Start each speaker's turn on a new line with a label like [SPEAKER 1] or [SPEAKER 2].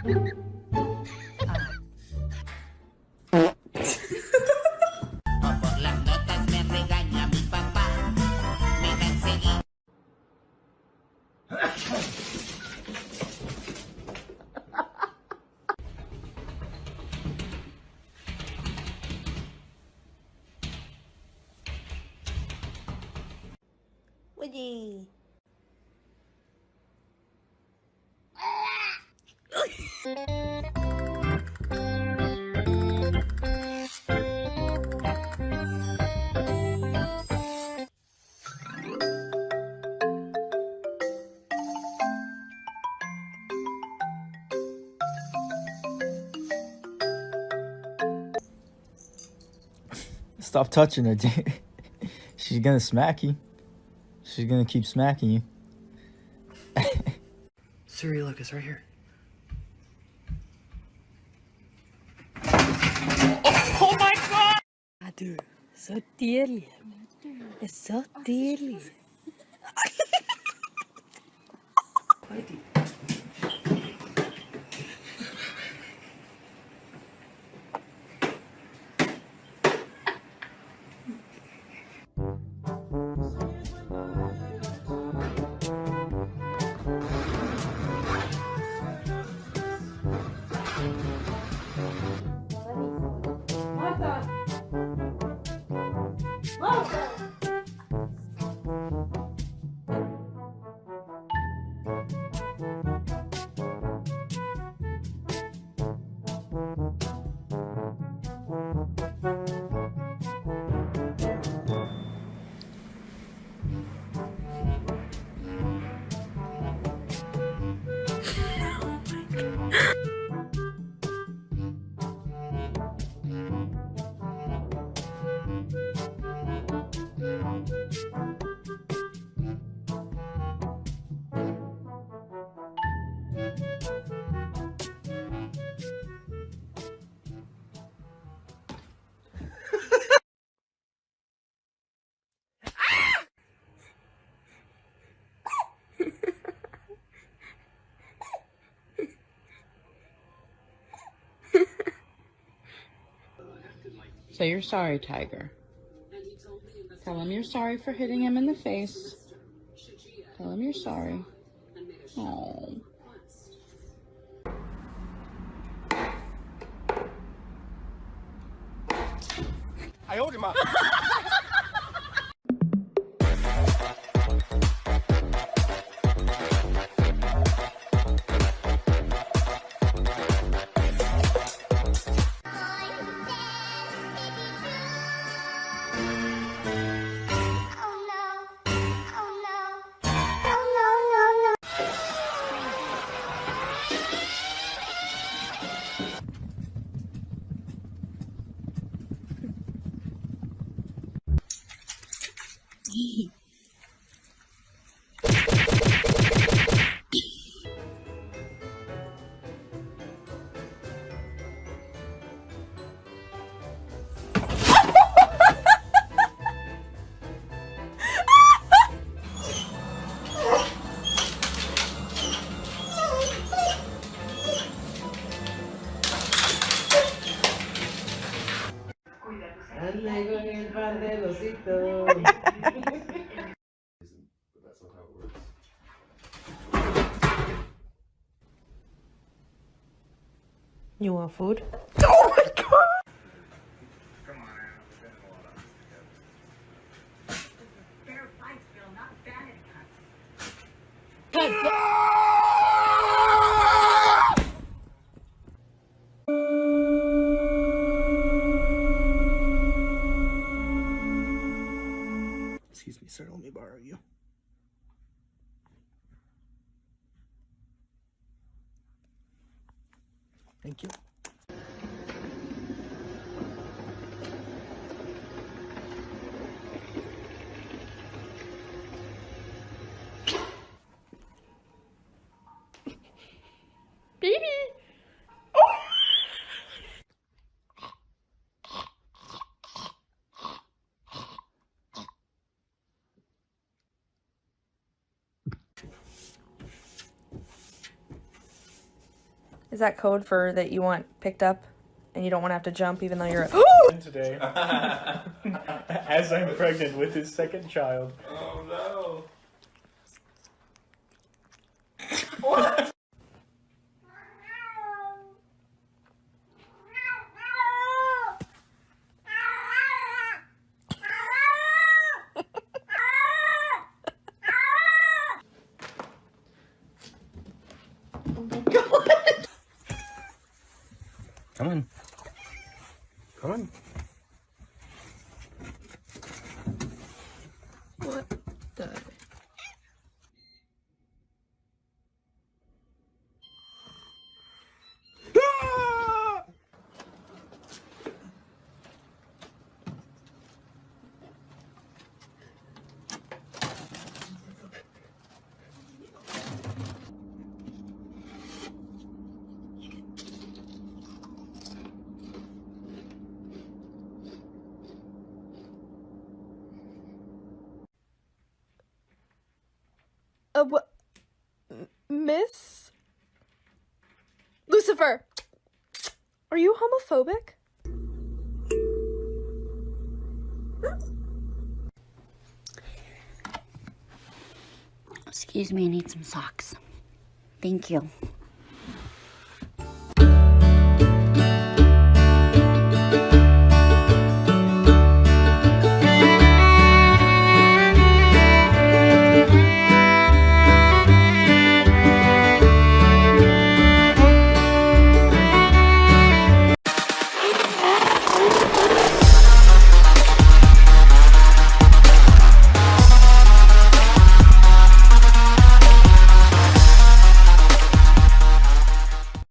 [SPEAKER 1] Por las notas me regaña mi papá. Me da enseguida.
[SPEAKER 2] Oye.
[SPEAKER 3] Stop touching her, dude. She's gonna smack you. She's gonna keep smacking you.
[SPEAKER 4] Siri, look, it's right here.
[SPEAKER 2] Oh my god! Aduh, så deilig. Det er så deilig.
[SPEAKER 5] So you're sorry, Tiger. Tell him you're sorry for hitting him in the face. Tell him you're sorry. Oh.
[SPEAKER 6] I owed him up.
[SPEAKER 4] Ande con el pan del osito.
[SPEAKER 7] But that's not how it works.
[SPEAKER 2] You want food?
[SPEAKER 6] Oh my god!
[SPEAKER 7] Come on, Anna, we've been in a lot of this together.
[SPEAKER 1] Fair fights, Bill, not vanity cuts.
[SPEAKER 6] Excuse me, sir, let me borrow you. Thank you.
[SPEAKER 5] Baby!
[SPEAKER 2] Is
[SPEAKER 8] Is that code for that you want picked up and you don't want to have to jump even though you're
[SPEAKER 3] Today, as I'm pregnant with his second child.
[SPEAKER 7] Oh no.
[SPEAKER 3] What?
[SPEAKER 6] Come on. Come on.
[SPEAKER 8] What the? What? Miss? Lucifer! Are you homophobic?
[SPEAKER 9] Excuse me, I need some socks. Thank you.